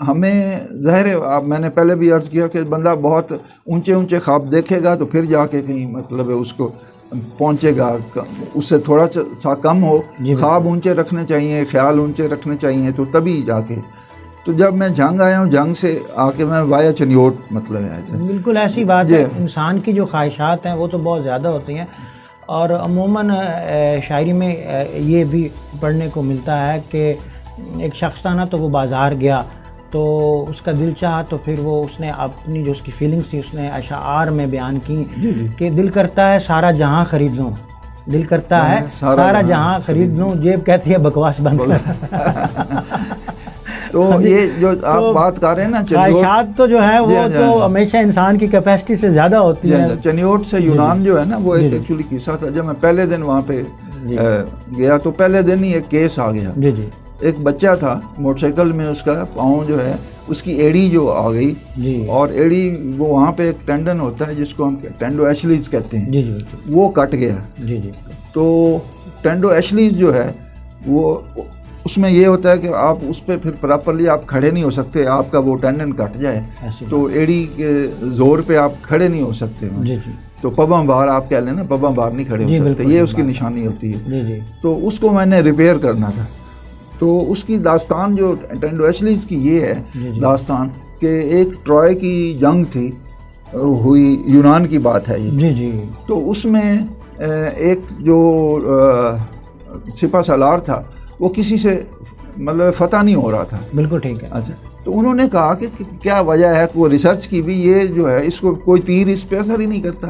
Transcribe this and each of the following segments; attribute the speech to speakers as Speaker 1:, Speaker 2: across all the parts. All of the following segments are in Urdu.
Speaker 1: ہمیں ظاہر ہے، میں نے پہلے بھی عرض کیا کہ بندہ بہت اونچے اونچے خواب دیکھے گا تو پھر جا کے کہیں مطلب ہے اس کو پہنچے گا، اس سے تھوڑا سا کم ہو، خواب اونچے رکھنے چاہیے، خیال اونچے رکھنے چاہیے، تو تبھی جا کے. تو جب میں جنگ آیا ہوں، جنگ سے آ کے میں وایا چنیوٹ مطلب آیا تھا.
Speaker 2: بالکل ایسی بات ہے، انسان کی جو خواہشات ہیں وہ تو بہت زیادہ ہوتی ہیں، اور عموماً شاعری میں یہ بھی پڑھنے کو ملتا ہے کہ ایک شخص تھا نا، تو وہ بازار گیا تو اس کا دل چاہا، تو پھر وہ اس نے اپنی جو اس کی فیلنگس تھی اس نے اشعار میں بیان کی کہ دل کرتا ہے سارا جہاں خرید لوں، دل کرتا ہے سارا جہاں خرید لوں، جیب کہتی ہے بکواس بند کر.
Speaker 1: تو یہ جو آپ بات کر رہے ہیں نا،
Speaker 2: خواہشات تو جو ہے وہ تو ہمیشہ انسان کی کیپیسٹی سے زیادہ ہوتی ہے.
Speaker 1: چنیوٹ سے یونان جو ہے نا، وہ ایک ایکچولی قصہ تھا. جب میں پہلے دن وہاں پہ گیا تو پہلے دن ہی ایک کیس آ گیا. ایک بچہ تھا موٹر سائیکل میں، اس کا پاؤں جو ہے اس کی ایڑی جو آ گئی، اور ایڑی وہ وہاں پہ ایک ٹینڈن ہوتا ہے جس کو ہم ٹینڈو ایشلیز کہتے ہیں، وہ کٹ گیا. تو ٹینڈو ایشلیز جو ہے وہ اس میں یہ ہوتا ہے کہ آپ اس پہ پھر پراپرلی آپ کھڑے نہیں ہو سکتے، آپ کا وہ ٹینڈن کٹ جائے تو ایڑی کے زور پہ آپ کھڑے نہیں ہو سکتے. تو پباں بار آپ کہہ لیں نا، پباں بار نہیں کھڑے ہو سکتے، یہ اس کی نشانی ہوتی ہے. تو اس کو میں نے ریپیئر کرنا تھا. تو اس کی داستان جو ٹینڈو ایشلیز کی یہ ہے داستان کہ ایک ٹرائے کی جنگ تھی ہوئی، یونان کی بات ہے یہ. تو اس میں ایک جو سپہ سالار تھا وہ کسی سے مطلب فتح نہیں ہو رہا تھا.
Speaker 2: بالکل ٹھیک ہے.
Speaker 1: اچھا، تو انہوں نے کہا کہ کیا وجہ ہے، کوئی ریسرچ کی بھی، یہ جو ہے اس کو کوئی تیر اس پہ اثر ہی نہیں کرتا.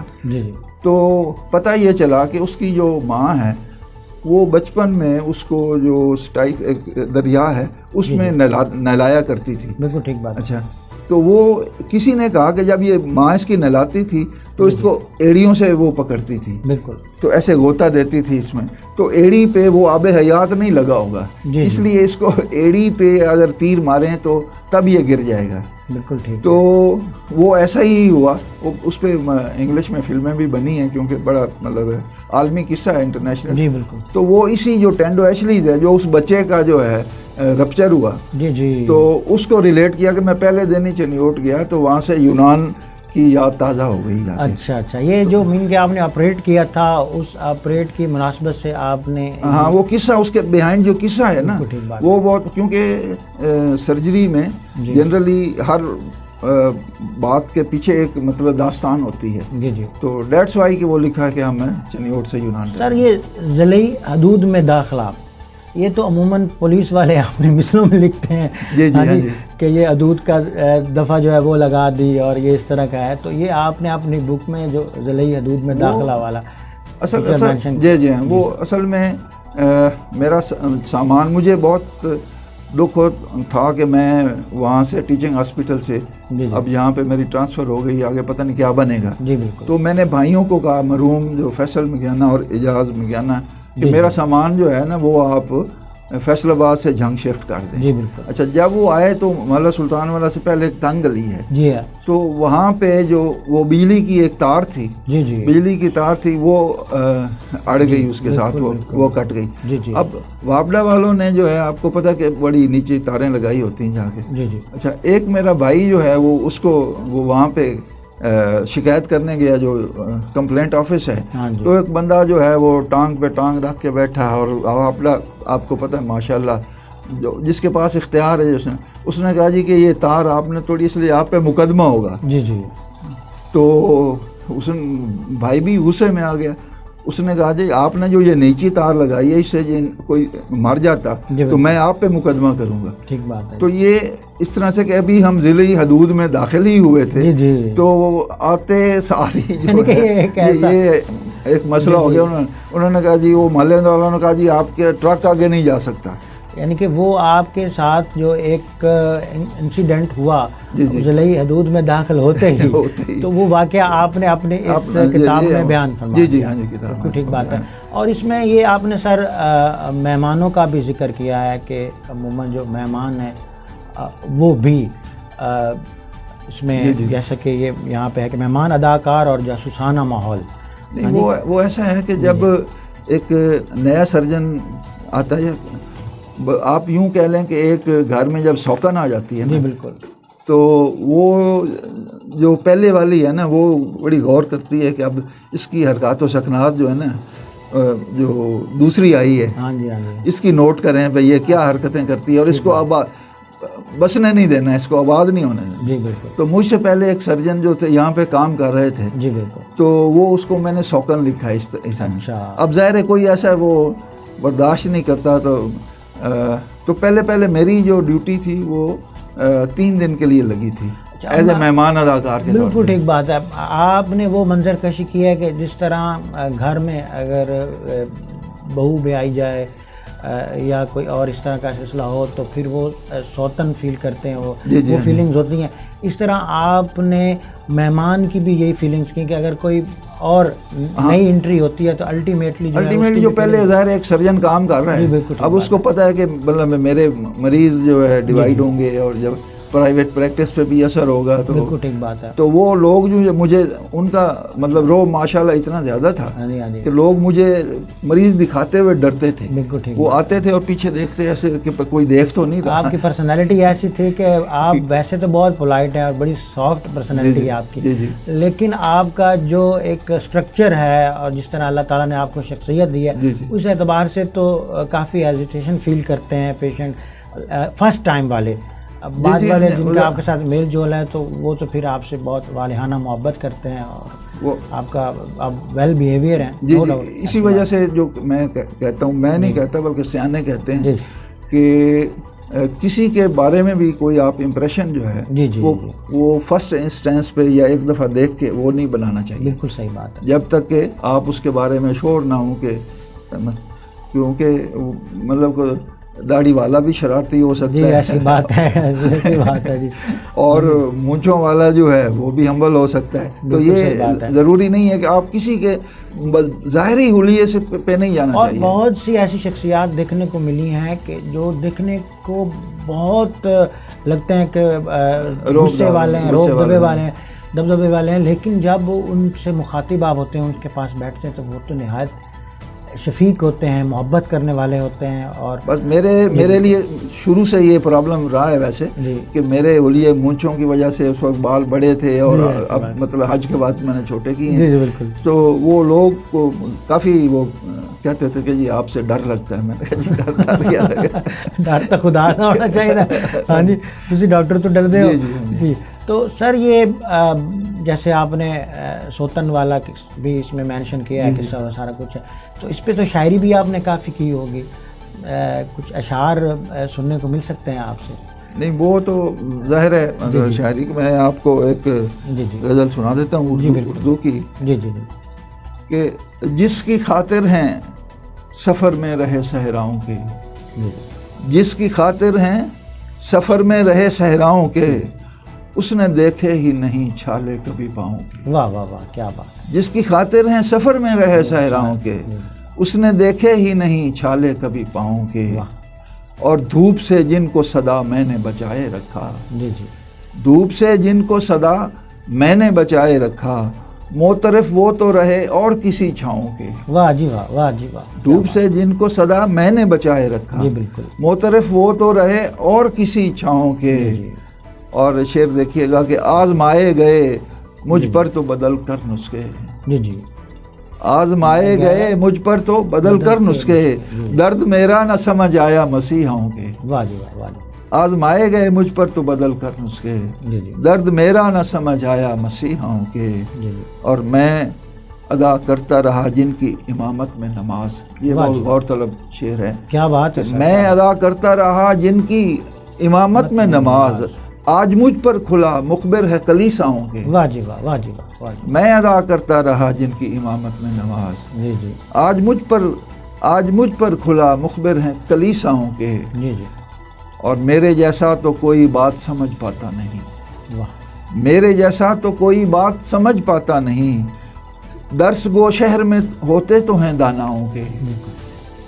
Speaker 1: تو پتہ یہ چلا کہ اس کی جو ماں ہے وہ بچپن میں اس کو جو ایک دریا ہے اس میں نہلایا کرتی تھی.
Speaker 2: بالکل ٹھیک بات.
Speaker 1: اچھا، تو وہ کسی نے کہا کہ جب یہ ماں اس کی نہلاتی تھی تو اس کو ایڑیوں سے وہ پکڑتی تھی. بالکل. تو ایسے غوطہ دیتی تھی اس میں، تو ایڑی پہ وہ آب حیات نہیں لگا ہوگا، اس لیے اس کو ایڑی پہ اگر تیر ماریں تو تب یہ گر جائے گا.
Speaker 2: بالکل ٹھیک.
Speaker 1: تو وہ ایسا ہی ہوا. اس پہ انگلش میں فلمیں بھی بنی ہیں کیونکہ بڑا مطلب ہے عالمی قصہ ہے، انٹرنیشنل.
Speaker 2: جی بالکل.
Speaker 1: تو وہ اسی جو ٹینڈو ایشلیز ہے جو اس بچے کا جو ہے رپچر ہوا، تو اس کو ریلیٹ کیا کہ میں پہلے دن ہی چنیوٹ گیا تو وہاں سے یونان کی یاد تازہ ہو گئی.
Speaker 2: اچھا، یہ جو مین کہ آپ نے آپریٹ کیا تھا، اس آپریٹ کی مناسبت سے آپ نے،
Speaker 1: ہاں وہ قصہ اس کے بیہائنڈ جو قصہ ہے نا وہ بہت، کیونکہ سرجری میں جنرلی ہر بات کے پیچھے ایک مطلب داستان ہوتی ہے. تو دیٹس وائی کہ وہ لکھا ہے کہ ہمیں چنیوٹ سے یونان.
Speaker 2: سر یہ ضلعی حدود میں داخلہ، یہ تو عموماً پولیس والے اپنے مثلوں میں لکھتے ہیں کہ یہ حدود کا دفعہ جو ہے وہ لگا دی اور یہ اس طرح کا ہے. تو یہ آپ نے اپنی بک میں جو ضلعی حدود میں داخلہ والا
Speaker 1: اصل جی ہاں، وہ اصل میں میرا سامان، مجھے بہت دکھ تھا کہ میں وہاں سے ٹیچنگ ہاسپٹل سے اب یہاں پہ میری ٹرانسفر ہو گئی، آگے پتہ نہیں کیا بنے گا. تو میں نے بھائیوں کو کہا، مرحوم جو فیصل مکیانہ اور اعجاز مکیانہ، کہ میرا سامان جو ہے نا وہ آپ فیصل آباد سے جھنگ شفٹ کر دیں. اچھا، جب وہ آئے تو محلہ سلطان والا سے پہلے ایک تنگ گلی ہے، تو وہاں پہ جو وہ بجلی کی ایک تار تھی، بجلی کی تار تھی، وہ اڑ گئی اس کے ساتھ، وہ کٹ گئی. اب وابڈا والوں نے جو ہے آپ کو پتہ کہ بڑی نیچے تاریں لگائی ہوتی ہیں جا کے. اچھا، ایک میرا بھائی جو ہے وہ اس کو وہ وہاں پہ شکایت کرنے گیا جو کمپلینٹ آفس ہے، تو ایک بندہ جو ہے وہ ٹانگ پہ ٹانگ رکھ کے بیٹھا، اور آپ کو پتہ ہے ماشاءاللہ جو جس کے پاس اختیار ہے، اس نے کہا جی کہ یہ تار آپ نے توڑی، اس لیے آپ پہ مقدمہ ہوگا. تو اس بھائی بھی غصے میں آ گیا. اس نے کہا جی آپ نے جو یہ نیچی تار لگائی ہے، اس سے کوئی مر جاتا تو میں آپ پہ مقدمہ کروں گا. ٹھیک بات ہے. تو یہ اس طرح سے کہ ابھی ہم ضلعی حدود میں داخل ہی ہوئے تھے، تو آتے ساری جو ہے یہ ایک مسئلہ ہو گیا. انہوں نے کہا جی، وہ محلے والوں نے کہا جی آپ کے ٹرک آگے نہیں جا سکتا.
Speaker 2: یعنی کہ وہ آپ کے ساتھ جو ایک انسیڈنٹ ہوا ضلعی حدود میں داخل ہوتے ہی، تو وہ واقعہ آپ نے اپنے اس کتاب میں بیان فرمایا.
Speaker 1: جی ہاں جی، کتاب.
Speaker 2: ٹھیک بات ہے. اور اس میں یہ آپ نے سر مہمانوں کا بھی ذکر کیا ہے کہ عموماً جو مہمان ہیں وہ بھی اس میں جیسا کہ یہ یہاں پہ ہے کہ مہمان اداکار اور جاسوسانہ ماحول.
Speaker 1: وہ ایسا ہے کہ جب ایک نیا سرجن آتا ہے آپ یوں کہہ لیں کہ ایک گھر میں جب سوکن آ جاتی ہے
Speaker 2: جی
Speaker 1: نا
Speaker 2: بالکل.
Speaker 1: تو وہ جو پہلے والی ہے نا وہ بڑی غور کرتی ہے کہ اب اس کی حرکات و سکنات جو ہے نا جو دوسری آئی ہے
Speaker 2: ہاں جی ہاں جی
Speaker 1: اس کی نوٹ کریں بھئی یہ کیا حرکتیں کرتی ہے اور اس کو اب بسنے نہیں دینا ہے, اس کو آباد نہیں ہونے دینا.
Speaker 2: جی بالکل.
Speaker 1: تو مجھ سے پہلے ایک سرجن جو تھے یہاں پہ کام کر رہے تھے,
Speaker 2: جی بالکل.
Speaker 1: تو وہ اس کو میں نے سوکن لکھا ہے اس میں.
Speaker 2: اچھا.
Speaker 1: اب ظاہر ہے کوئی ایسا وہ برداشت نہیں کرتا, تو پہلے میری جو ڈیوٹی تھی وہ 3 دن کے لیے لگی تھی ایز اے مہمان اداکار کے طور پر.
Speaker 2: بالکل ٹھیک بات ہے. آپ نے وہ منظر کشی کی ہے کہ جس طرح گھر میں اگر بہو بھی آئی جائے یا کوئی اور اس طرح کا سلسلہ ہو تو پھر وہ سوتن فیل کرتے ہیں, وہ فیلنگز ہوتی ہیں. اس طرح آپ نے مہمان کی بھی یہی فیلنگز کی کہ اگر کوئی اور نئی انٹری ہوتی ہے تو الٹیمیٹلی
Speaker 1: جو پہلے ظاہر ایک سرجن کام کر رہا ہے, اب اس کو پتہ ہے کہ مطلب میرے مریض جو ہے ڈیوائیڈ ہوں گے اور جب پرائیویٹ پریکٹس پہ بھی اثر ہوگا تو
Speaker 2: بالکل ٹھیک بات ہے.
Speaker 1: تو وہ لوگ جو مجھے ان کا مطلب رو ماشاءاللہ اتنا زیادہ تھا کہ لوگ مجھے مریض دکھاتے ہوئے ڈرتے تھے.
Speaker 2: بالکل ٹھیک.
Speaker 1: وہ آتے تھے اور پیچھے دیکھتے ایسے کہ کوئی دیکھ تو نہیں رہا.
Speaker 2: آپ کی پرسنالٹی ایسی تھی کہ آپ ویسے تو بہت پولائٹ ہیں اور بڑی سافٹ پرسنالٹی ہے آپ کی, لیکن آپ کا جو ایک اسٹرکچر ہے اور جس طرح اللہ تعالیٰ نے آپ کو شخصیت دی ہے اس اعتبار سے تو کافی ایزیٹیشن فیل کرتے ہیں پیشنٹ فرسٹ ٹائم والے. بعد والے جن کا آپ کے ساتھ میل جول ہے تو وہ تو پھر آپ سے بہت والہانہ محبت کرتے ہیں اور وہ آپ کا ویل بیہیویئر ہیں.
Speaker 1: جی اسی وجہ سے جو میں کہتا ہوں, میں نہیں کہتا بلکہ سیانے کہتے ہیں کہ کسی کے بارے میں بھی کوئی آپ امپریشن جو ہے وہ فرسٹ انسٹنس پہ یا ایک دفعہ دیکھ کے وہ نہیں بنانا چاہیے.
Speaker 2: بالکل صحیح بات ہے.
Speaker 1: جب تک کہ آپ اس کے بارے میں شور نہ ہوں کہ کیونکہ مطلب داڑھی والا بھی شرارتی ہو سکتا ہے.
Speaker 2: ایسی بات ہے, ایسی بات ہے جی.
Speaker 1: اور مونچھوں والا جو ہے وہ بھی ہمبل ہو سکتا ہے. تو یہ ضروری نہیں ہے کہ آپ کسی کے ظاہری حلیے سے پہ نہیں جانا چاہیے.
Speaker 2: اور بہت سی ایسی شخصیات دیکھنے کو ملی ہیں کہ جو دیکھنے کو بہت لگتے ہیں کہ غصے والے ہیں, روب دبدبے والے ہیں, لیکن جب ان سے مخاطب آپ ہوتے ہیں, ان کے پاس بیٹھتے ہیں تو وہ تو نہایت شفیق ہوتے ہیں, محبت کرنے والے ہوتے ہیں. اور
Speaker 1: بس میرے لیے شروع سے یہ پرابلم رہا ہے ویسے کہ میرے لیے مونچھوں کی وجہ سے اس وقت بال بڑے تھے اور اب مطلب حج کے بعد میں نے چھوٹے کیے ہیں. تو وہ لوگ کو کافی وہ کہتے تھے کہ جی آپ سے ڈر لگتا ہے. میں نے کہا جی ڈر کیا لگا,
Speaker 2: ڈر تو خدا نہ ہونا چاہیے. ہاں جی, تسی ڈاکٹر تو ڈر دے ہو. جی تو سر یہ جیسے آپ نے سوتن والا بھی اس میں مینشن کیا ہے کہ سارا کچھ ہے, تو اس پہ تو شاعری بھی آپ نے کافی کی ہوگی, کچھ اشعار سننے کو مل سکتے ہیں آپ سے؟
Speaker 1: نہیں وہ تو ظاہر ہے شاعری. میں آپ کو ایک غزل سنا دیتا ہوں اردو کی.
Speaker 2: جی جی جی.
Speaker 1: کہ جس کی خاطر ہیں سفر میں رہے صحراؤں کے, جس کی خاطر ہیں سفر میں رہے صحراؤں کے, اس نے دیکھے ہی نہیں چھالے کبھی پاؤں کے.
Speaker 2: واہ واہ واہ, کیا بات.
Speaker 1: جس کی خاطر ہیں سفر میں رہے صحراؤں کے, اس نے دیکھے ہی نہیں چھالے کبھی پاؤں کے. اور دھوپ سے جن کو صدا میں نے بچائے رکھا,
Speaker 2: جی جی,
Speaker 1: دھوپ سے جن کو صدا میں نے بچائے رکھا, موطرف وہ تو رہے اور کسی چھاؤں کے.
Speaker 2: واہ جی واہ, واہ جی واہ.
Speaker 1: دھوپ سے جن کو صدا میں نے بچائے رکھا,
Speaker 2: جی بالکل,
Speaker 1: موطرف وہ تو رہے اور کسی چھاؤں کے. اور شعر دیکھیے گا کہ آزمائے گئے مجھ پر تو بدل کر نسخے.
Speaker 2: جی جی,
Speaker 1: آزمائے گئے مجھ پر تو بدل کر نسخے, درد میرا نہ سمجھ آیا مسیحوں کے.
Speaker 2: واہ جی واہ, واہ جی.
Speaker 1: آزمائے گئے مجھ پر تو بدل کر نسخے, درد میرا نہ سمجھ آیا مسیحوں کے. اور میں ادا کرتا رہا جن کی امامت میں نماز. یہ بہت غور طلب شعر ہے.
Speaker 2: کیا بات ہے.
Speaker 1: میں ادا کرتا رہا جن کی امامت میں نماز, آج مجھ پر کھلا مخبر ہے کلیساؤں کے.
Speaker 2: واہ جی واہ, واہ جی واہ.
Speaker 1: میں ادا کرتا رہا جن کی امامت میں نماز,
Speaker 2: جی جی,
Speaker 1: آج مجھ پر کھلا مخبر ہے کلیساؤں کے.
Speaker 2: جی جی.
Speaker 1: اور میرے جیسا تو کوئی بات سمجھ پاتا نہیں.
Speaker 2: واہ.
Speaker 1: میرے جیسا تو کوئی بات سمجھ پاتا نہیں, درس گو شہر میں ہوتے تو ہیں داناؤں کے.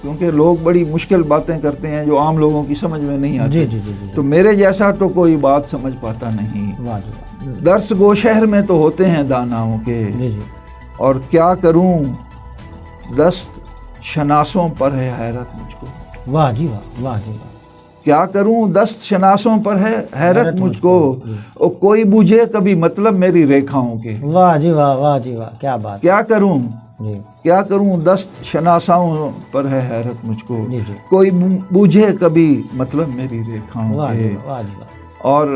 Speaker 1: کیونکہ لوگ بڑی مشکل باتیں کرتے ہیں جو عام لوگوں کی سمجھ میں نہیں آتی.
Speaker 2: جی جی جی.
Speaker 1: تو میرے جیسا تو کوئی بات سمجھ پاتا نہیں,
Speaker 2: واہ جی.
Speaker 1: درس گو شہر میں تو ہوتے ہیں داناؤں کے.
Speaker 2: جی جی.
Speaker 1: اور کیا کروں دست شناسوں پر ہے حیرت مجھ کو.
Speaker 2: واہ جی واہ، واہ جی واہ،
Speaker 1: کیا کروں دست شناسوں پر ہے حیرت مجھ کو، اور کوئی بوجھے کبھی مطلب میری ریکھاؤں کے،
Speaker 2: واہ جی واہ، واہ جی واہ، کیا بات،
Speaker 1: کیا کروں
Speaker 2: جی
Speaker 1: کیا کروں دست شناساؤں پر ہے حیرت مجھ کو،
Speaker 2: جی جی،
Speaker 1: کوئی بوجھے کبھی مطلب میری ریکھاؤں
Speaker 2: واہ جی
Speaker 1: کے۔
Speaker 2: واہ، واہ جی واہ،
Speaker 1: اور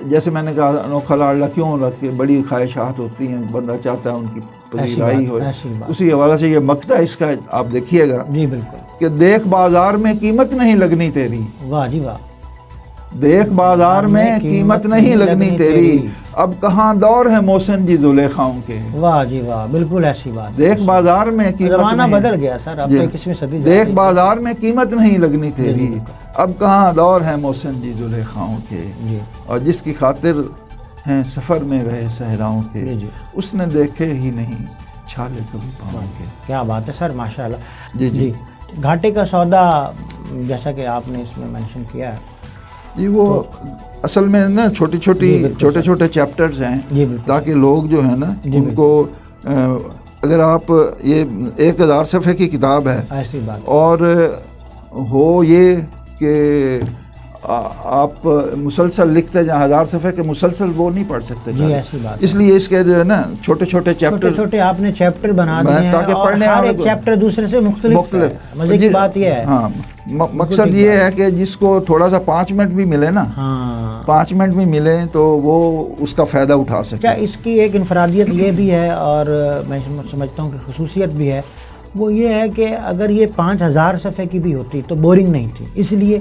Speaker 1: جیسے میں نے کہا انوکھا لاڈلا کیوں رکھ کے، بڑی خواہشات ہوتی ہیں، بندہ چاہتا ہے ان کی پذیرائی ہو،
Speaker 2: ایسی بات،
Speaker 1: اسی حوالے سے یہ مقطع اس کا آپ دیکھیے گا
Speaker 2: جی بالکل،
Speaker 1: کہ دیکھ بازار میں قیمت نہیں لگنی تیری،
Speaker 2: واہ جی واہ،
Speaker 1: دیکھ بازار میں قیمت نہیں لگنی تیری، اب کہاں دور ہے محسن جی زلیخاؤں کے،
Speaker 2: واہ جی واہ، بالکل ایسی بات،
Speaker 1: دیکھ بازار میں قیمت
Speaker 2: زمانہ
Speaker 1: نہیں،
Speaker 2: بدل گیا سر، اب
Speaker 1: جی،
Speaker 2: تو 21ویں صدی
Speaker 1: دیکھ بازار میں قیمت نہیں لگنی تیری، اب کہاں دور ہے محسن جی زلیخاؤں کے،
Speaker 2: جی
Speaker 1: اور جس کی خاطر ہیں سفر میں رہے صحراؤں کے،
Speaker 2: جی،
Speaker 1: اس نے دیکھے ہی نہیں چھالے کبھی پاؤں کے۔
Speaker 2: کیا بات ہے سر، ماشاء اللہ۔
Speaker 1: جی جی
Speaker 2: گھاٹے کا سودا جیسا کہ آپ نے اس میں مینشن کیا ہے،
Speaker 1: جی، وہ اصل میں نا چھوٹے چھوٹے چیپٹرز ہیں،
Speaker 2: جی بالکل،
Speaker 1: تاکہ لوگ جو ہیں نا ان کو، اگر آپ یہ 1000 صفحے کی کتاب ہے
Speaker 2: ایسی بات،
Speaker 1: اور ہو یہ کہ آپ مسلسل لکھتے جائیں 1000 صفحے کے مسلسل وہ نہیں پڑھ سکتے،
Speaker 2: جی ایسی بات،
Speaker 1: اس لیے اس کے جو ہے نا چھوٹے
Speaker 2: چھوٹے
Speaker 1: چیپٹر
Speaker 2: چھوٹے آپ نے چیپٹر بنا دیے ہیں،
Speaker 1: تاکہ
Speaker 2: اور
Speaker 1: پڑھنے
Speaker 2: ہر
Speaker 1: والے
Speaker 2: ایک
Speaker 1: کو
Speaker 2: چیپٹر دوسرے سے مختلف ہے۔ مزے کی بات یہ ہے،
Speaker 1: ہاں، مقصد یہ ہے کہ جس کو تھوڑا سا 5 منٹ بھی ملے نا،
Speaker 2: ہاں
Speaker 1: 5 منٹ بھی ملیں تو وہ اس کا فائدہ اٹھا
Speaker 2: کیا
Speaker 1: سکے۔
Speaker 2: اس کی ایک انفرادیت یہ بھی ہے، اور میں سمجھتا ہوں کہ خصوصیت بھی ہے، وہ یہ ہے کہ اگر یہ 5000 صفحے کی بھی ہوتی تو بورنگ نہیں تھی، اس لیے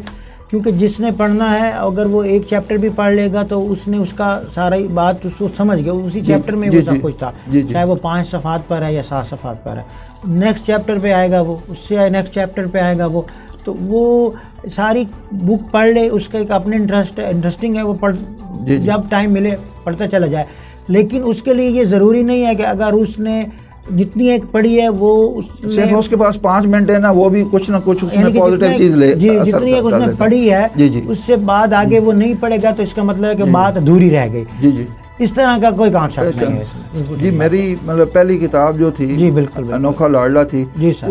Speaker 2: کیونکہ جس نے پڑھنا ہے اگر وہ ایک چیپٹر بھی پڑھ لے گا تو اس نے اس کا ساری بات اس کو سمجھ گیا، اسی چیپٹر میں وہ سب کچھ تھا، چاہے وہ 5 صفحات پر ہے یا 7 صفحات پر ہے، نیکسٹ چیپٹر پہ آئے گا وہ، اس سے نیکسٹ چیپٹر پہ آئے گا وہ، تو وہ ساری بک پڑھ لے، اس کا ایک اپنے انٹرسٹنگ ہے، وہ پڑھ جب ٹائم ملے پڑھتا چلا جائے، لیکن اس کے لیے یہ ضروری نہیں ہے کہ اگر اس نے جتنی ایک پڑھی ہے وہ
Speaker 1: صرف اس کے پاس 5 منٹ ہے نا، وہ بھی کچھ نہ کچھ اس میں پازیٹیو چیز لے،
Speaker 2: جی جتنی ایک اس نے پڑھی ہے اس سے بعد آگے وہ نہیں پڑھے گا تو اس کا مطلب ہے کہ بات ادھوری رہ گئی،
Speaker 1: جی جی،
Speaker 2: اس طرح کا کوئی کانسیپٹ نہیں ہے اس میں۔
Speaker 1: جی میری مطلب پہلی کتاب جو تھی
Speaker 2: جی بالکل
Speaker 1: انوکھا لاڈلا تھی،
Speaker 2: جی سر،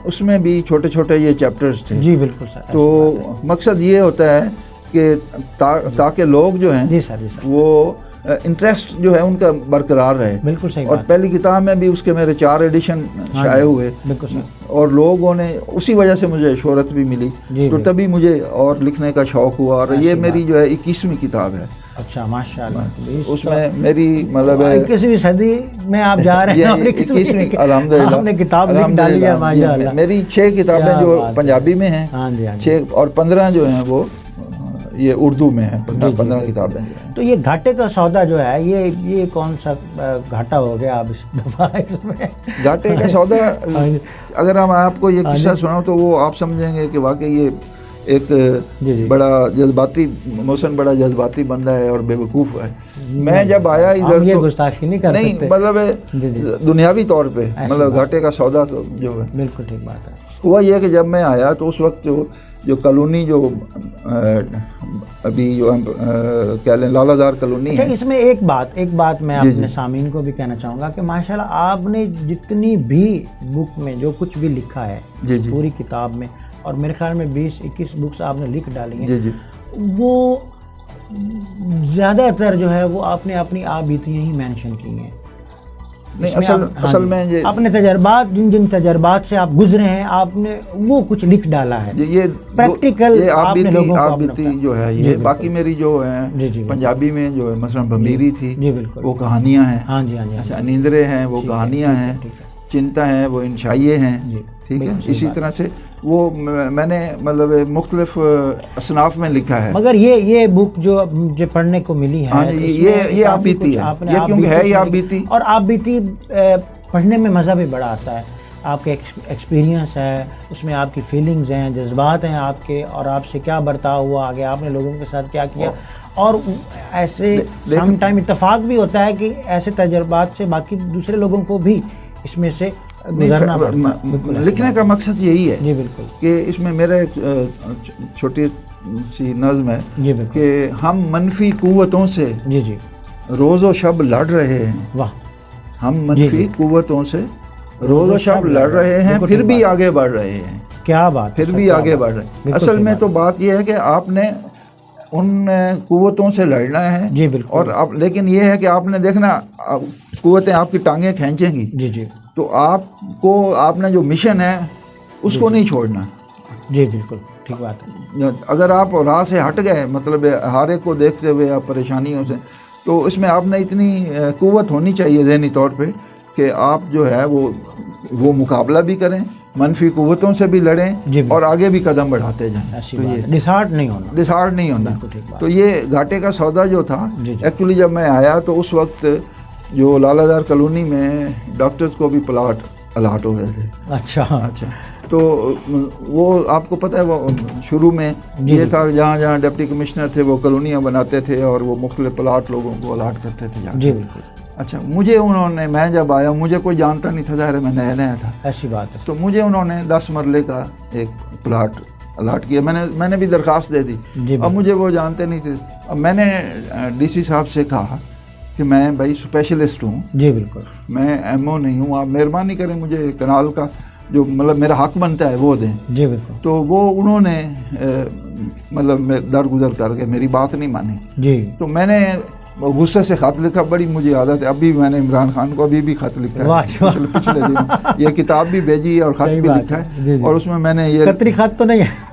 Speaker 1: اس میں بھی چھوٹے چھوٹے یہ چیپٹرز تھے،
Speaker 2: جی بالکل سر،
Speaker 1: تو مقصد یہ ہوتا ہے کہ تاکہ لوگ جو ہیں
Speaker 2: جی سر
Speaker 1: وہ انٹرسٹ جو ہے ان کا برقرار رہے،
Speaker 2: بالکل صحیح
Speaker 1: اور
Speaker 2: بات،
Speaker 1: پہلی کتاب میں بھی اس کے میرے 4 ایڈیشن شائع ہوئے،
Speaker 2: بالکل سر،
Speaker 1: اور لوگوں نے اسی وجہ سے مجھے شہرت بھی ملی، تو تبھی مجھے اور لکھنے کا شوق ہوا، اور یہ میری جو ہے 21ویں کتاب ہے۔
Speaker 2: اچھا ماشاء اللہ،
Speaker 1: اس میں میری مطلب
Speaker 2: 21ویں صدی میں آپ جا رہے ہیں،
Speaker 1: الحمدللہ
Speaker 2: آپ نے کتاب لکھ ڈالی ہے ماشاء اللہ۔
Speaker 1: میری 6 کتابیں جو پنجابی میں ہیں، 6 اور 15 جو ہیں وہ یہ اردو میں ہیں، 15 کتابیں جو ہیں۔
Speaker 2: تو یہ گھاٹے کا سودا جو ہے یہ کون سا گھاٹا ہو گیا اب اس دفعہ اس میں؟
Speaker 1: گھاٹے کا سودا اگر ہم آپ کو یہ قصہ سناؤں تو وہ آپ سمجھیں گے کہ واقعی یہ ایک بڑا جذباتی، محسن بڑا جذباتی بندہ ہے اور بے وقوف ہے۔ میں جب آیا ادھر
Speaker 2: یہ گستاخی نہیں کر سکتے،
Speaker 1: مطلب دنیاوی طور پہ مطلب گھاٹے کا سودا جو ہے،
Speaker 2: بالکل ٹھیک بات ہے،
Speaker 1: ہوا یہ کہ جب میں آیا تو اس وقت جو کالونی جو ابھی جو کہہ لیں لالہ زار کالونی ہے،
Speaker 2: اس میں ایک بات میں اپنے سامعین کو بھی کہنا چاہوں گا کہ ماشاءاللہ آپ نے جتنی بھی بک میں جو کچھ بھی لکھا ہے پوری کتاب میں، اور میرے خیال میں 20-21 بکس آپ نے لکھ ڈالی ہیں، وہ زیادہ تر جو ہے وہ آپ نے اپنی آبیتیاں ہی مینشن کی ہیں۔
Speaker 1: نہیں اصل میں یہ
Speaker 2: اپنے تجربات، جن تجربات سے آپ گزرے ہیں، آپ نے وہ کچھ لکھ ڈالا ہے،
Speaker 1: یہ
Speaker 2: پریکٹیکل
Speaker 1: یہ آبیتی جو ہے یہ، باقی میری جو ہے پنجابی میں جو ہے مثلا بمیری تھی وہ کہانیاں ہیں، اچھا نیندرے ہیں وہ کہانیاں ہیں، چنتا ہیں وہ انشائیے ہیں، ٹھیک ہے، اسی طرح سے وہ میں نے مطلب مختلف اصناف میں لکھا ہے،
Speaker 2: مگر یہ بک جو پڑھنے کو ملی ہے
Speaker 1: یہ آپ بیتی ہے، یہ کیونکہ ہے یہ آپ بیتی،
Speaker 2: اور آپ بیتی پڑھنے میں مزہ بھی بڑا آتا ہے، آپ کے ایکسپیرینس ہے اس میں، آپ کی فیلنگز ہیں، جذبات ہیں آپ کے، اور آپ سے کیا برتاؤ ہوا آگے، آپ نے لوگوں کے ساتھ کیا کیا، اور ایسے سم ٹائم اتفاق بھی ہوتا ہے کہ ایسے تجربات سے باقی دوسرے لوگوں کو بھی اس میں سے گزرنا پڑتا ہے۔
Speaker 1: لکھنے کا مقصد یہی ہے
Speaker 2: جی بالکل
Speaker 1: کہ اس میں میرا ایک چھوٹی سی نظم ہے کہ ہم منفی قوتوں سے روز و شب لڑ رہے ہیں،
Speaker 2: واہ،
Speaker 1: ہم منفی قوتوں سے روز و شب لڑ رہے ہیں، پھر بھی آگے بڑھ رہے ہیں،
Speaker 2: کیا بات،
Speaker 1: پھر بھی آگے بڑھ رہے ہیں. اصل میں تو بات یہ ہے کہ آپ نے ان قوتوں سے لڑنا ہے.
Speaker 2: جی بالکل.
Speaker 1: اور اب لیکن یہ ہے کہ آپ نے دیکھنا قوتیں آپ کی ٹانگیں کھینچیں گی.
Speaker 2: جی جی.
Speaker 1: تو آپ نے جو مشن ہے اس کو نہیں چھوڑنا.
Speaker 2: جی بالکل ٹھیک بات ہے.
Speaker 1: اگر آپ راہ سے ہٹ گئے، مطلب ہر ایک کو دیکھتے ہوئے آپ پریشانیوں سے، تو اس میں آپ نے اتنی قوت ہونی چاہیے ذہنی طور پہ کہ آپ جو ہے وہ مقابلہ بھی کریں، منفی قوتوں سے بھی لڑیں اور آگے بھی قدم بڑھاتے جائیں.
Speaker 2: تو یہ ڈسہارٹ نہیں ہونا.
Speaker 1: تو یہ گھاٹے کا سودا جو تھا ایکچولی جب میں آیا تو اس وقت جو لالہ دار کالونی میں ڈاکٹرز کو بھی پلاٹ الاٹ ہو رہے تھے.
Speaker 2: اچھا.
Speaker 1: تو وہ آپ کو پتہ ہے وہ شروع میں یہ تھا جہاں جہاں ڈپٹی کمشنر تھے وہ کالونیاں بناتے تھے اور وہ مختلف پلاٹ لوگوں کو الاٹ کرتے تھے.
Speaker 2: جی بالکل.
Speaker 1: اچھا میں جب آیا مجھے کوئی جانتا نہیں تھا، ظاہر ہے میں نیا تھا.
Speaker 2: ایسی بات ہے.
Speaker 1: تو مجھے انہوں نے 10 مرلے کا ایک پلاٹ الاٹ کیا. میں نے بھی درخواست دے دی. اب مجھے وہ جانتے نہیں تھے. اب میں نے ڈی سی صاحب سے کہا کہ میں بھائی اسپیشلسٹ ہوں.
Speaker 2: جی بالکل. میں
Speaker 1: ایم او نہیں ہوں، آپ مہربانی کریں مجھے کنال کا جو مطلب میرا حق بنتا ہے وہ دیں.
Speaker 2: جی بالکل.
Speaker 1: تو وہ انہوں نے مطلب درگزر کر کے میری بات نہیں مانی.
Speaker 2: جی. تو
Speaker 1: میں نے غصے سے خط لکھا. بڑی مجھے عادت ہے، ابھی میں نے عمران خان کو ابھی بھی خط لکھا ہے پچھلے دن. یہ کتاب بھی بھیجی اور خط بھی لکھا ہے. اور اس میں نے یہ
Speaker 2: قطری خط تو نہیں ہے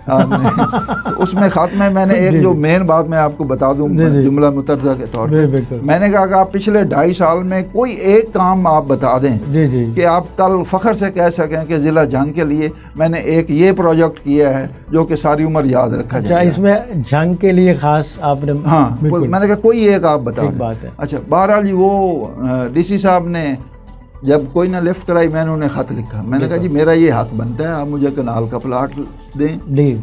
Speaker 1: اس میں خط میں نے ایک جو مین بات میں آپ کو بتا دوں جملہ مترجہ کے طور پہ میں نے کہا کہ آپ پچھلے 2.5 سال میں کوئی ایک کام آپ بتا دیں کہ آپ کل فخر سے کہہ سکیں کہ ضلع جنگ کے لیے میں نے ایک یہ پروجیکٹ کیا ہے جو کہ ساری عمر یاد رکھا جائے.
Speaker 2: اس میں جنگ کے لیے خاص آپ نے؟
Speaker 1: ہاں میں نے کہا کوئی ایک آپ بتا دیں. اچھا بہرحال جی وہ ڈی سی صاحب نے جب کوئی نہ لفٹ کرائی میں نے انہیں خط لکھا. میں نے کہا جی میرا یہ حق بنتا ہے، آپ مجھے کنال کا پلاٹ دیں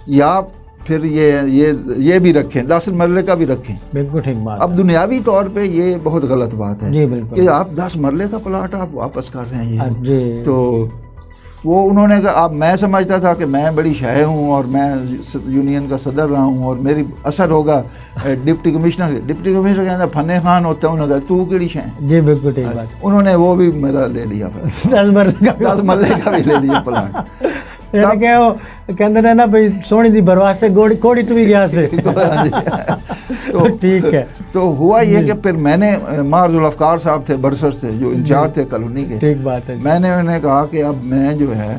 Speaker 1: یا پھر یہ بھی رکھیں، 10 مرلے کا بھی رکھیں.
Speaker 2: بالکل ٹھیک بات.
Speaker 1: اب دنیاوی طور پہ یہ بہت غلط بات ہے کہ آپ 10 مرلے کا پلاٹ آپ واپس کر رہے ہیں. یہ تو وہ انہوں نے کہا میں سمجھتا تھا کہ میں بڑی شے ہوں اور میں یونین کا صدر رہا ہوں اور میری اثر ہوگا. ڈپٹی کمشنر کہتا فنے خان ہوتا ہے، انہوں نے کہا تو کیڑی شے.
Speaker 2: جی بالکل ٹھیک بات.
Speaker 1: انہوں نے وہ بھی میرا لے لیا 10 مرلے کا بھی لے لیا پلاٹ.
Speaker 2: کہندے نے نا بھئی سونی دی برواز سے کوڑی تو بھی گیا سے. ٹھیک ہے.
Speaker 1: تو ہوا یہ کہ پھر میں نے مار ذوالفقار صاحب تھے برسر سے جو انچارج تھے کالونی کے.
Speaker 2: ٹھیک بات ہے.
Speaker 1: میں نے انہیں کہا کہ اب میں جو ہے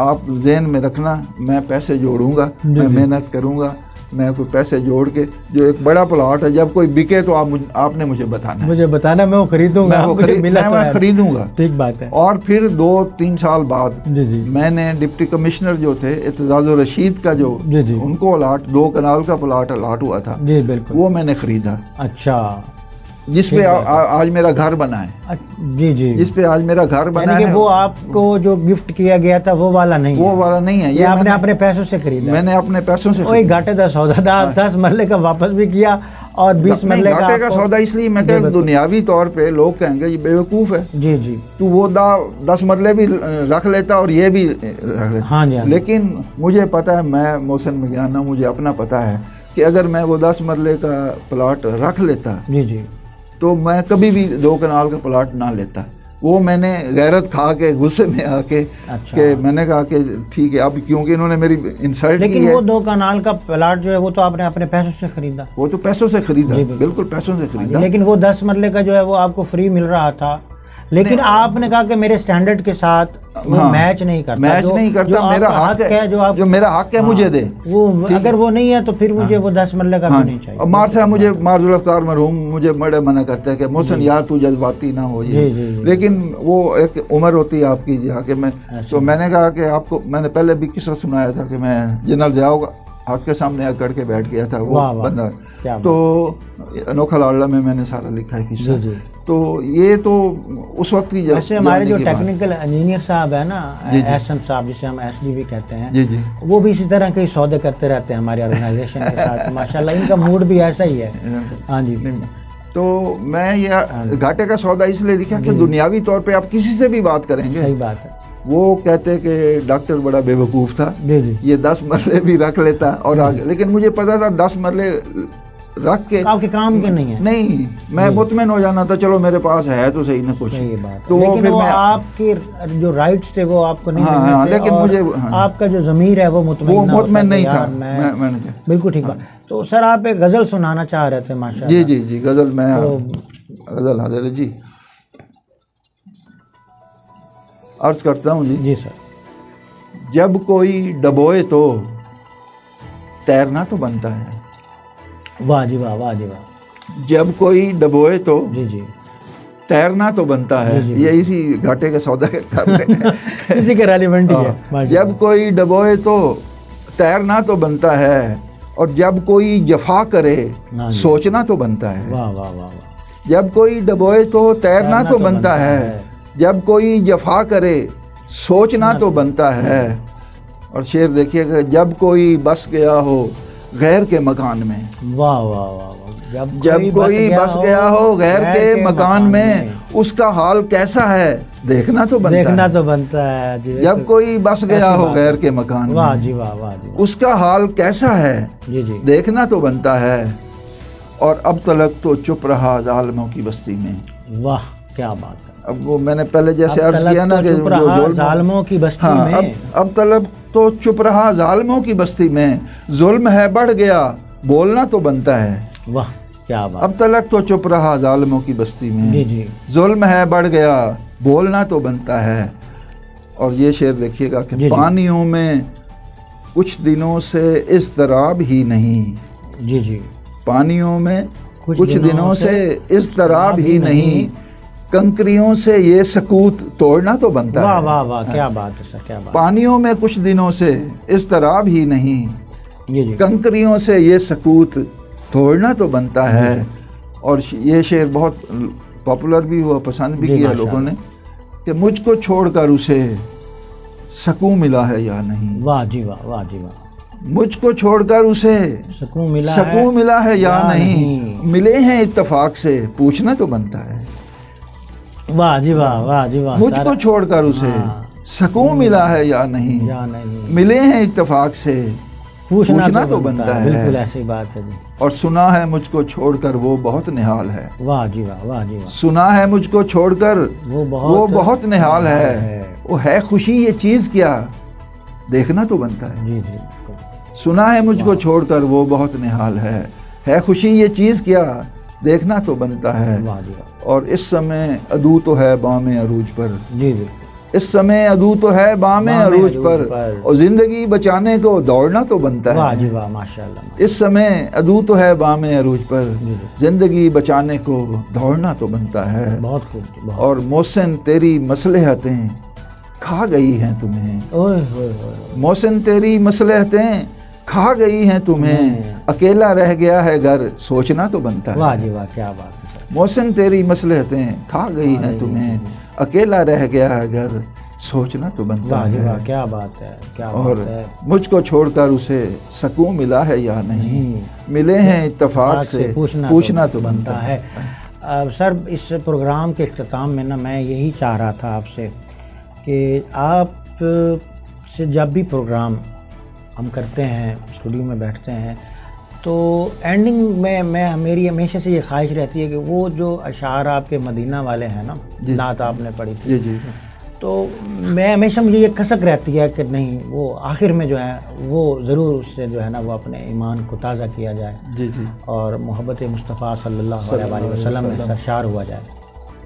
Speaker 1: آپ ذہن میں رکھنا میں پیسے جوڑوں گا، میں محنت کروں گا، میں کوئی پیسے جوڑ کے جو ایک بڑا پلاٹ ہے جب کوئی بکے تو آپ نے مجھے بتانا
Speaker 2: میں وہ خریدوں گا.
Speaker 1: میں خریدوں گا.
Speaker 2: ٹھیک بات ہے.
Speaker 1: اور پھر 2-3 سال بعد میں نے ڈپٹی کمشنر جو تھے اعتزاز الرشید کا جو ان کو الاٹ 2 کنال کا پلاٹ الاٹ ہوا تھا وہ میں نے خریدا.
Speaker 2: اچھا.
Speaker 1: جس پہ آج میرا گھر بنا ہے.
Speaker 2: جی جی.
Speaker 1: جس پہ آج میرا گھر بنا ہے.
Speaker 2: وہ آپ کو جو گفٹ کیا گیا تھا وہ والا نہیں ہے. یہ آپ نے اپنے پیسوں سے خریدا.
Speaker 1: میں نے اپنے پیسوں سے.
Speaker 2: کوئی گھاٹے کا سودا تھا. 10 مرلے کا واپس بھی کیا اور 20 مرلے کا.
Speaker 1: گھاٹے کا سودا اس لیے میں کہ دنیاوی طور پہ لوگ کہیں گے یہ بے وقوف ہے.
Speaker 2: جی جی.
Speaker 1: تو وہ 10 مرلے بھی رکھ لیتا اور یہ بھی رکھ لیتا.
Speaker 2: ہاں جی.
Speaker 1: لیکن مجھے پتا ہے، میں محسن مگیانہ مجھے اپنا پتا ہے کہ اگر میں وہ 10 مرلے کا پلاٹ رکھ لیتا
Speaker 2: جی جی
Speaker 1: تو میں کبھی بھی 2 کنال کا پلاٹ نہ لیتا. وہ میں نے غیرت کھا کے غصے میں آ کے کہ میں نے کہا کہ ٹھیک ہے اب کیونکہ انہوں نے میری انسلٹ کی ہے.
Speaker 2: لیکن وہ 2 کنال کا پلاٹ جو ہے وہ تو آپ نے اپنے پیسوں سے خریدا.
Speaker 1: وہ تو پیسوں سے خریدا. بالکل پیسوں سے خریدا.
Speaker 2: لیکن وہ 10 مرلے کا جو ہے وہ آپ کو فری مل رہا تھا. لیکن آپ نے کہا کہ میرے سٹینڈرڈ کے ساتھ وہ میچ نہیں کرتا.
Speaker 1: میرا حق ہے جو میرا حق ہے مجھے دے.
Speaker 2: وہ اگر وہ نہیں ہے تو پھر مجھے وہ 10 مرلے کا بھی نہیں چاہیے.
Speaker 1: مار صاحب مجھے مار ذوالفقار مرحوم مجھے بڑے منع کرتے ہیں کہ محسن یار تو جذباتی نہ ہو. لیکن وہ ایک عمر ہوتی ہے آپ کی جہاں کہ میں تو میں نے کہا کہ آپ کو میں نے پہلے بھی قصہ سنایا تھا کہ میں جنرل ضیاء حق کے سامنے آ کر کے بیٹھ گیا تھا وہ بندہ. تو انوکھا لاڈلا میں نے سارا لکھا ہے قصہ. تو یہ تو اس وقت کی
Speaker 2: ویسے ہمارے جو ٹیکنیکل انجینئر صاحب ہے نا احسن صاحب جسے ہم ایس ڈی بھی کہتے ہیں وہ بھی اسی طرح کے سودے کرتے رہتے ہیں ہماری آرگنائزیشن کے ساتھ. ماشاءاللہ ان کا موڈ بھی ایسا ہی ہے. ہاں جی.
Speaker 1: تو میں یہ گھاٹے کا سودا اس لیے لکھا کہ دنیاوی طور پہ آپ کسی سے بھی بات کریں گے.
Speaker 2: صحیح بات ہے.
Speaker 1: وہ کہتے کہ ڈاکٹر بڑا بے وقوف تھا، یہ 10 مرلے بھی رکھ لیتا اور آگے. لیکن مجھے پتا تھا 10 مرلے رکھ کے
Speaker 2: آپ کے کام کے نہیں ہیں.
Speaker 1: نہیں، میں مطمئن ہو جانا تھا چلو میرے پاس ہے تو صحیح نہ کچھ.
Speaker 2: صحیح بات.
Speaker 1: تو
Speaker 2: لیکن
Speaker 1: پھر
Speaker 2: وہ
Speaker 1: میں
Speaker 2: آپ کے جو رائٹس تھے وہ آپ کو نہیں ملنے تھے،
Speaker 1: لیکن
Speaker 2: اور
Speaker 1: مجھے
Speaker 2: آپ کا جو ضمیر ہے وہ مطمئن
Speaker 1: نہیں تھا.
Speaker 2: میں بالکل ٹھیک بات. تو سر آپ ایک غزل سنانا چاہ رہے تھے ماشاء اللہ.
Speaker 1: جی غزل میں غزل حاضر ہے جی، عرض کرتا ہوں.
Speaker 2: جی سر.
Speaker 1: جب کوئی ڈبوئے تو تیرنا تو بنتا ہے.
Speaker 2: واہ جی واہ، واہ جی واہ.
Speaker 1: جب کوئی ڈبوئے تو
Speaker 2: جی
Speaker 1: تیرنا تو بنتا ہے. یہ اسی گھاٹے کا سودا کر رہے ہیں.
Speaker 2: اسی کے ریلیونٹ ہے.
Speaker 1: جب کوئی ڈبوئے تو تیرنا تو بنتا ہے، اور جب کوئی جفا کرے سوچنا تو بنتا ہے.
Speaker 2: واہ واہ واہ.
Speaker 1: جب کوئی ڈبوئے تو تیرنا تو بنتا ہے، جب کوئی جفا کرے سوچنا تو بنتا ہے. اور شعر دیکھیے کہ جب کوئی بس گیا ہو غیر کے مکان میں.
Speaker 2: واہ واہ واہ.
Speaker 1: جب کوئی بس گیا ہو غیر کے مکان میں، اس کا حال کیسا ہے دیکھنا تو
Speaker 2: بنتا ہے.
Speaker 1: جب کوئی بس گیا ہو غیر کے مکان میں،
Speaker 2: واہ جی واہ، واہ جی،
Speaker 1: اس کا حال کیسا ہے دیکھنا تو بنتا ہے. اور اب تلک تو چپ رہا ظالموں کی بستی میں.
Speaker 2: واہ کیا بات ہے.
Speaker 1: اب وہ میں نے پہلے جیسے عرض کیا نا کہ
Speaker 2: ظالموں کی بستی میں،
Speaker 1: اب تلک تو چپ رہا ظالموں کی بستی میں، ظلم ہے بڑھ گیا بولنا تو بنتا ہے.
Speaker 2: واہ کیا بات.
Speaker 1: اب تلک تو چپ رہا ظالموں کی بستی میں،
Speaker 2: جی
Speaker 1: ظلم ہے بڑھ گیا بولنا تو بنتا ہے. اور یہ شعر دیکھیے گا کہ پانیوں میں کچھ دنوں سے اضطراب ہی نہیں.
Speaker 2: جی
Speaker 1: پانیوں میں کچھ دنوں سے اضطراب ہی نہیں، کنکریوں سے یہ سکوت توڑنا تو بنتا ہے.
Speaker 2: واہ واہ واہ کیا بات ہے سر، کیا بات.
Speaker 1: پانیوں میں کچھ دنوں سے اضطراب ہی نہیں، کنکریوں سے یہ سکوت توڑنا تو بنتا ہے. اور یہ شعر بہت پاپولر بھی ہوا، پسند بھی کیا لوگوں نے کہ مجھ کو چھوڑ کر اسے سکون ملا ہے یا نہیں.
Speaker 2: واہ جی واہ، واہ جی واہ.
Speaker 1: مجھ کو چھوڑ کر اسے سکون ملا ہے یا نہیں، ملے ہیں اتفاق سے پوچھنا تو بنتا ہے.
Speaker 2: واہ جی واہ، واہ جی واہ.
Speaker 1: مجھ کو چھوڑ کر اسے سکون ملا ہے یا نہیں، ملے ہیں اتفاق سے پوچھنا تو بنتا ہے.
Speaker 2: بالکل ایسی بات ہے.
Speaker 1: اور سنا ہے مجھ کو چھوڑ کر وہ بہت نہال ہے.
Speaker 2: واہ جی واہ، واہ جی واہ. سنا
Speaker 1: ہے مجھ کو چھوڑ کر وہ بہت نہال ہے، وہ ہے خوشی یہ چیز کیا دیکھنا تو بنتا ہے.
Speaker 2: جی
Speaker 1: سنا ہے مجھ کو چھوڑ کر وہ بہت نہال ہے خوشی یہ چیز کیا دیکھنا تو بنتا ہے. اور اس سمے عدو تو ہے بام عروج پر. اس سمے عدو تو ہے بام عروج پر، اور زندگی بچانے کو دوڑنا تو بنتا ہے. اس سمے عدو تو ہے بام عروج پر، زندگی بچانے کو دوڑنا تو بنتا ہے. اور محسن تیری مصلحتیں کھا گئی ہیں تمہیں. محسن تیری مصلحتیں کھا گئی ہیں تمہیں، اکیلا رہ گیا ہے گھر سوچنا تو بنتا ہے.
Speaker 2: واہ جی واہ کیا بات ہے.
Speaker 1: محسن تیری مصلحتیں کھا گئی ہیں تمہیں، اکیلا رہ گیا ہے گھر سوچنا تو بنتا ہے.
Speaker 2: کیا بات ہے، کیا
Speaker 1: اور مجھ کو چھوڑ کر اسے سکون ملا ہے یا نہیں، ملے ہیں اتفاق سے پوچھنا تو بنتا ہے.
Speaker 2: سر اس پروگرام کے اختتام میں نا میں یہی چاہ رہا تھا آپ سے کہ آپ سے جب بھی پروگرام ہم کرتے ہیں، اسٹوڈیو میں بیٹھتے ہیں، تو اینڈنگ میں میری ہمیشہ سے یہ خواہش رہتی ہے کہ وہ جو اشعار آپ کے مدینہ والے ہیں نا، نعت آپ نے پڑھی تھی، تو میں ہمیشہ مجھے یہ کسک رہتی ہے کہ نہیں وہ آخر میں جو ہے وہ ضرور اس سے جو ہے نا وہ اپنے ایمان کو تازہ کیا جائے اور محبت مصطفیٰ صلی اللہ علیہ وسلم میں سرشار ہوا جائے.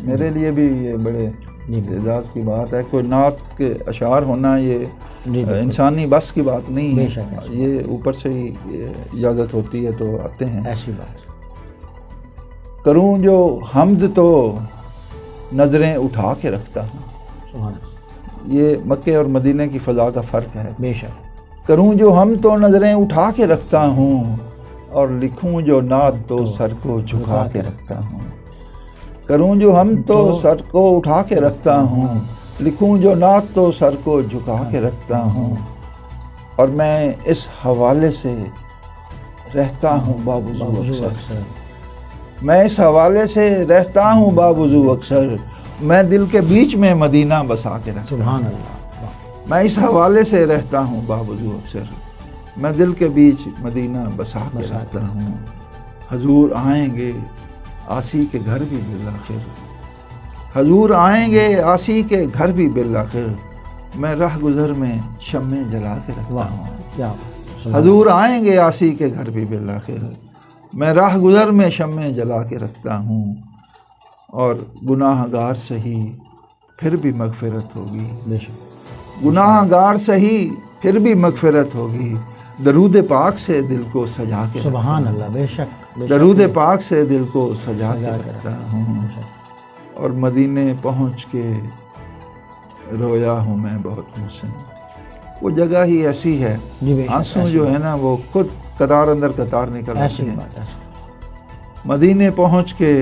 Speaker 1: میرے لیے بھی یہ بڑے اعزاز کی بات ہے. کوئی نعت کے اشعار ہونا یہ انسانی بس کی بات نہیں ہے، یہ اوپر سے ہی اجازت ہوتی ہے تو آتے ہیں.
Speaker 2: ایسی بات
Speaker 1: کروں جو حمد تو نظریں اٹھا کے رکھتا ہوں. یہ مکے اور مدینے کی فضا کا فرق ہے.
Speaker 2: بے شک.
Speaker 1: کروں جو حمد تو نظریں اٹھا کے رکھتا ہوں، اور لکھوں جو نعت تو سر کو جھکا کے رکھتا ہوں. کروں جو ہم تو سر کو اٹھا کے رکھتا ہوں، لکھوں جو نعت تو سر کو جھکا کے رکھتا ہوں. اور میں اس حوالے سے رہتا ہوں بابوزو اکثر. میں اس حوالے سے رہتا ہوں بابوزو اکثر، میں دل کے بیچ میں مدینہ بسا کے رکھتا ہوں.
Speaker 2: سبحان اللہ.
Speaker 1: میں اس حوالے سے رہتا ہوں بابوزو اکثر، میں دل کے بیچ مدینہ بسا کے رکھتا ہوں. حضور آئیں گے آسی کے گھر بھی بالآخر، حضور آئیں گے آسی کے گھر بھی بالآخر، میں راہ گزر میں شمع جلا کے رکھتا ہوں۔ حضور آئیں گے آسی کے گھر بھی بالآخر، میں راہ گزر میں شمع جلا کے رکھتا ہوں، اور گناہ گار سہی پھر بھی مغفرت ہوگی، گناہ گار سہی پھر بھی مغفرت ہوگی، درود پاک سے دل کو سجا کے
Speaker 2: سبحان اللہ، بے شک
Speaker 1: درود پاک سے دل کو سجا کے رکھتا ہوں، اور مدینے پہنچ کے رویا ہوں میں بہت محسن۔ وہ جگہ ہی ایسی ہے، آنسو جو ہے نا وہ خود قطار اندر قطار نکل آتے ہیں۔ مدینے پہنچ کے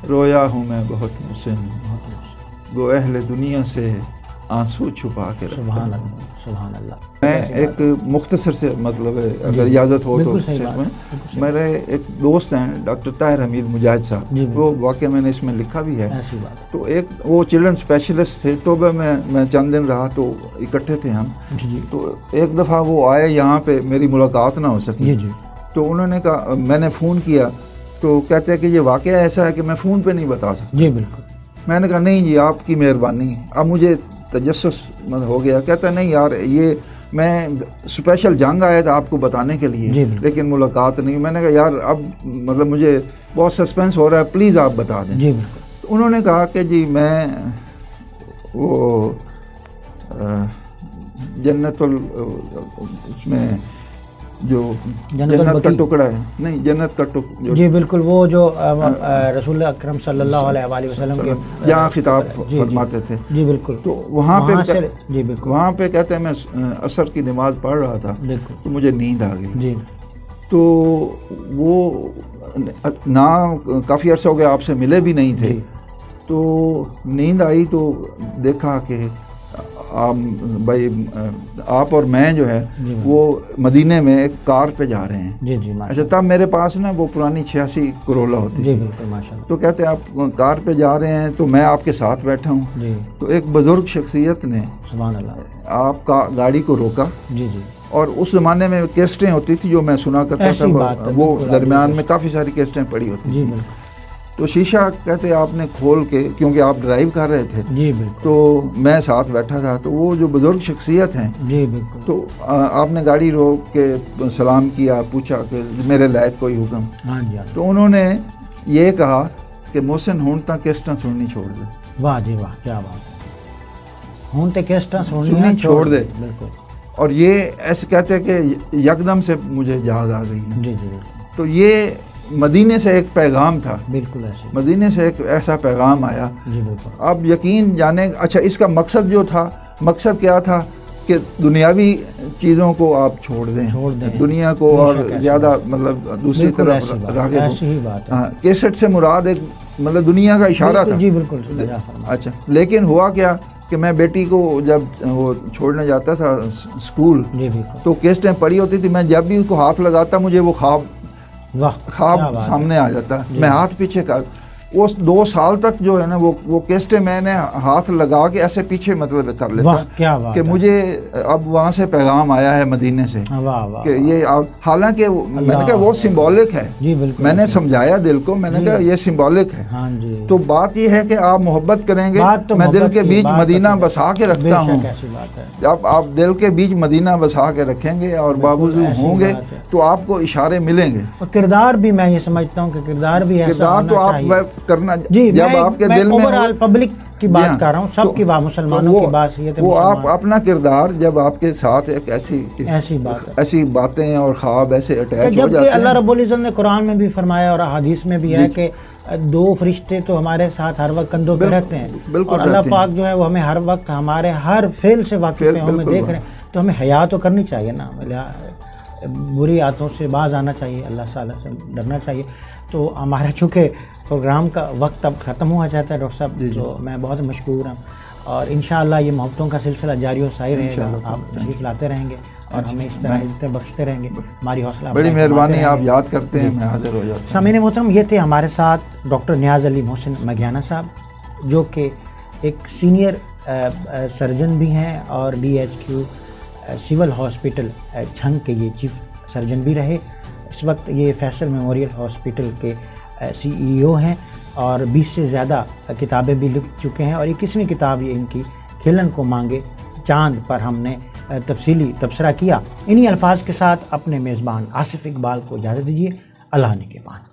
Speaker 1: رویا ہوں میں بہت محسن، گو اہل دنیا سے آنسو چھپا کے رکھتا ہوں۔
Speaker 2: سبحان اللہ، سبحان اللہ۔
Speaker 1: میں ایک مختصر سے مطلب ہے اگر اجازت ہو تو میرے ایک دوست ہیں ڈاکٹر طاہر حمید مجاہد صاحب، وہ واقعہ میں نے اس میں لکھا بھی ہے۔ تو ایک وہ چلڈرن اسپیشلسٹ تھے، توبہ میں چند دن رہا تو اکٹھے تھے ہم، تو ایک دفعہ وہ آئے یہاں پہ، میری ملاقات نہ ہو سکی، تو انہوں نے کہا، میں نے فون کیا تو کہتے ہیں کہ یہ واقعہ ایسا ہے کہ میں فون پہ نہیں بتا سکتا۔
Speaker 2: جی بالکل۔
Speaker 1: میں نے کہا نہیں جی آپ کی مہربانی، اب مجھے تجسس ہو گیا۔ کہتا نہیں یار یہ میں اسپیشل جنگ آیا تھا آپ کو بتانے کے لیے، لیکن ملاقات نہیں۔ میں نے کہا یار اب مطلب مجھے بہت سسپینس ہو رہا ہے، پلیز آپ بتا دیں۔
Speaker 2: جی بالکل۔
Speaker 1: انہوں نے کہا کہ جی میں وہ جنت اس میں جو جنت کا ٹکڑا ہے، نہیں جنت کا ٹکڑا، جی
Speaker 2: بالکل، وہ جو رسول اکرم صلی اللہ علیہ وآلہ وسلم کے
Speaker 1: جہاں خطاب فرماتے تھے، جی بالکل، تو وہاں پہ جی بالکل وہاں پہ کہتے ہیں میں عصر کی نماز پڑھ رہا تھا تو مجھے نیند آ گئی، جی تو وہ نہ کافی عرصہ ہو گیا آپ سے ملے بھی نہیں تھے، تو نیند آئی تو دیکھا کہ بھائی آپ اور میں جو ہے وہ مدینے میں ایک کار پہ جا رہے ہیں۔ اچھا تب میرے پاس نا وہ پرانی 86 کرولا ہوتی تھی، تو کہتے آپ کار پہ جا رہے ہیں تو میں آپ کے ساتھ بیٹھا ہوں، تو ایک بزرگ شخصیت نے آپ کا گاڑی کو روکا، اور اس زمانے میں کیسٹیں ہوتی تھی جو میں سنا کرتا تھا، وہ درمیان میں کافی ساری کیسٹیں پڑی ہوتی تھی، تو شیشہ کہتے آپ نے کھول کے، کیونکہ آپ ڈرائیو کر رہے تھے تو میں ساتھ بیٹھا تھا، تو وہ جو بزرگ شخصیت ہیں تو آپ نے گاڑی روک کے سلام کیا، پوچھا کہ میرے لائق کوئی حکم، تو انہوں نے یہ کہا کہ محسن ہون تک کیسٹاں سننی چھوڑ دے۔
Speaker 2: واہ جی واہ، کیا بات ہے، ہون تک کیسٹاں سننی چھوڑ دے۔
Speaker 1: اور یہ ایسے کہتے ہیں کہ یکدم سے مجھے جاگ آ گئی، تو یہ مدینے سے ایک پیغام تھا، بالکل ایسے مدینے سے ایک ایسا پیغام آیا، اب یقین جانے۔ اچھا اس کا مقصد جو تھا، مقصد کیا تھا کہ دنیاوی چیزوں کو آپ چھوڑ دیں، دنیا کو، اور زیادہ مطلب دوسری طرف راغب ہو۔ کیسٹ سے مراد ایک مطلب دنیا کا اشارہ تھا، جی بالکل۔ اچھا لیکن ہوا کیا کہ میں بیٹی کو جب وہ چھوڑنے جاتا تھا اسکول تو کیسٹیں پڑی ہوتی تھی، میں جب بھی اس کو ہاتھ لگاتا مجھے وہ خواب سامنے آ جاتا، میں ہاتھ پیچھے کر، وہ 2 سال تک جو ہے نا وہ کیسٹیں میں نے ہاتھ لگا کے ایسے پیچھے مطلب کر لیتا کہ مجھے اب وہاں سے پیغام آیا ہے مدینے سے کہ یہ، حالانکہ میں نے کہا وہ سمبولک ہے، میں نے سمجھایا دل کو، میں نے کہا یہ سمبولک ہے، تو بات یہ ہے کہ آپ محبت کریں گے، میں دل کے بیچ مدینہ بسا کے رکھتا ہوں، جب آپ دل کے بیچ مدینہ بسا کے رکھیں گے اور بابوزو ہوں گے تو آپ کو اشارے ملیں گے۔
Speaker 2: کردار بھی میں یہ سمجھتا ہوں کہ کردار بھی ایسا
Speaker 1: کردار تو آپ کرنا، جب آپ کے دل میں
Speaker 2: اوورآل پبلک کی بات کر رہا ہوں، سب کی بات، مسلمانوں کی بات،
Speaker 1: وہ آپ اپنا کردار جب آپ کے ساتھ ایک ایسی باتیں اور خواب ایسے اٹیچ ہو جاتے ہیں۔
Speaker 2: اللہ رب العزت نے قرآن میں بھی فرمایا اور حدیث میں بھی ہے کہ 2 فرشتے تو ہمارے ساتھ ہر وقت کندھوں پہ رہتے ہیں، اور اللہ پاک جو ہے وہ ہمیں ہر وقت ہمارے ہر فعل سے واقف ہے، ہمیں دیکھ رہے ہیں، تو ہمیں حیا تو کرنی چاہیے نا، بری عادتوں سے باز آنا چاہیے، اللہ تعالیٰ سے ڈرنا چاہیے۔ تو ہمارا چونکہ پروگرام کا وقت اب ختم ہوا جاتا ہے ڈاکٹر صاحب، تو میں بہت مشکور ہوں، اور انشاءاللہ یہ محبتوں کا سلسلہ جاری و ساری رہے گا، آپ تشریف لاتے رہیں گے اور ہمیں اس طرح عزتیں بخشتے رہیں گے، ہماری حوصلہ
Speaker 1: بڑی مہربانی، آپ یاد کرتے ہیں، میں حاضر ہو جاتا ہوں۔
Speaker 2: سامعین محترم، یہ تھے ہمارے ساتھ ڈاکٹر نیاز علی محسن مگیانہ صاحب، جو کہ ایک سینئر سرجن بھی ہیں اور DHQ سول ہاسپٹل چھنگ کے یہ چیف سرجن بھی رہے، اس وقت یہ فیصل میموریل ہاسپٹل کے CEO ہیں اور 20 سے زیادہ کتابیں بھی لکھ چکے ہیں، اور 21ویں کتاب یہ ان کی کھیلن کو مانگے چاند پر ہم نے تفصیلی تبصرہ کیا۔ انہی الفاظ کے ساتھ اپنے میزبان آصف اقبال کو اجازت دیجیے۔ اللہ نے کے بان۔